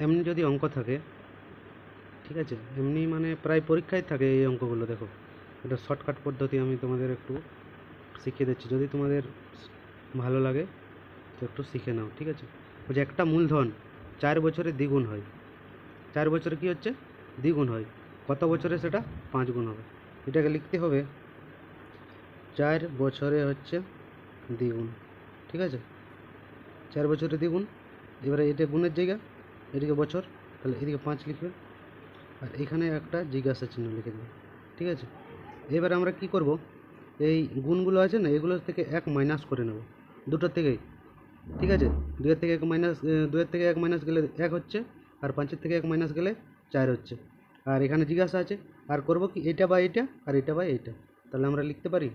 এমনি যদি অঙ্ক থাকে, ঠিক আছে, এমনি মানে প্রায় পরীক্ষায় থাকে এই অঙ্কগুলো। দেখো, এটা শর্টকাট পদ্ধতি আমি তোমাদের একটু শিখিয়ে দিচ্ছি, যদি তোমাদের ভালো লাগে তো একটু শিখে নাও, ঠিক আছে। বলছে একটা মূলধন 4 বছরে দ্বিগুণ হয়। 4 বছরে কি হচ্ছে? দ্বিগুণ হয়। কত বছরে সেটা 5 গুণ হবে। এটাকে লিখতে হবে 4 বছরে হচ্ছে দ্বিগুণ, ঠিক আছে। 4 বছরে দ্বিগুণ। এবারে এটা গুণের জায়গা, এদিকে বছর, তাহলে এদিকে 5 লিখবে, আর এখানে একটা জিজ্ঞাসা চিহ্ন লিখে দেবে, ঠিক আছে। এবারে আমরা কি করব, এই গুণগুলো আছে না, এগুলোর থেকে 1 মাইনাস করে নেব, দুটোর থেকেই, ঠিক আছে। 2-এর থেকে 1 মাইনাস গেলে 1 হচ্ছে, আর 5-এর থেকে 1 মাইনাস গেলে 4 হচ্ছে। আর এখানে জিজ্ঞাসা আছে, আর করব কি, এটা বা এটা, আর এটা বা এটা। তাহলে আমরা লিখতে পারি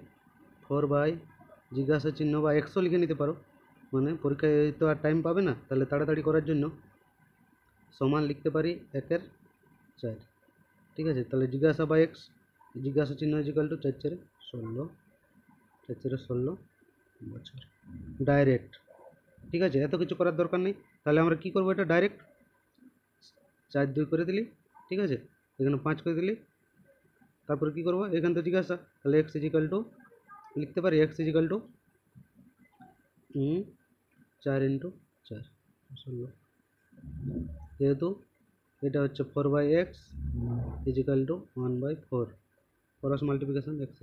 4 জিজ্ঞাসা চিহ্ন বা 100 লিখে নিতে পারো, মানে পরীক্ষায় তো আর টাইম পাবে না, তাহলে তাড়াতাড়ি করার জন্য সমান লিখতে পারি 1/4, ঠিক আছে। তাহলে জিজ্ঞাসা বা এক্স, জিজ্ঞাসা চিহ্ন ইজিক্যাল টু 4×4 = 16, 4×4 = 16 বছর, ডাইরেক্ট, ঠিক আছে। এত কিছু করার দরকার নেই। তাহলে আমরা কি করব, এটা ডাইরেক্ট 4×2 করে দিলি, ঠিক আছে, এখানে 5 করে দিলি, তারপরে কি করব, এখান তো জিজ্ঞাসা, তাহলে x লিখতে পারি x = 4×4 16, যেহেতু এটা হচ্ছে 4/x = 1/4, ক্রস মাল্টিপ্লিকেশন x =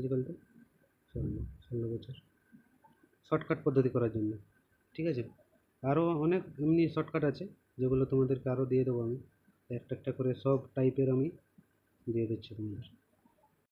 16 বছর, শর্টকাট পদ্ধতি করার জন্য, ঠিক আছে। আরও অনেক এমনি শর্টকাট আছে, যেগুলো তোমাদেরকে আরও দিয়ে দেবো আমি, একটা একটা করে সব টাইপের আমি দিয়ে দিচ্ছি তোমাদের।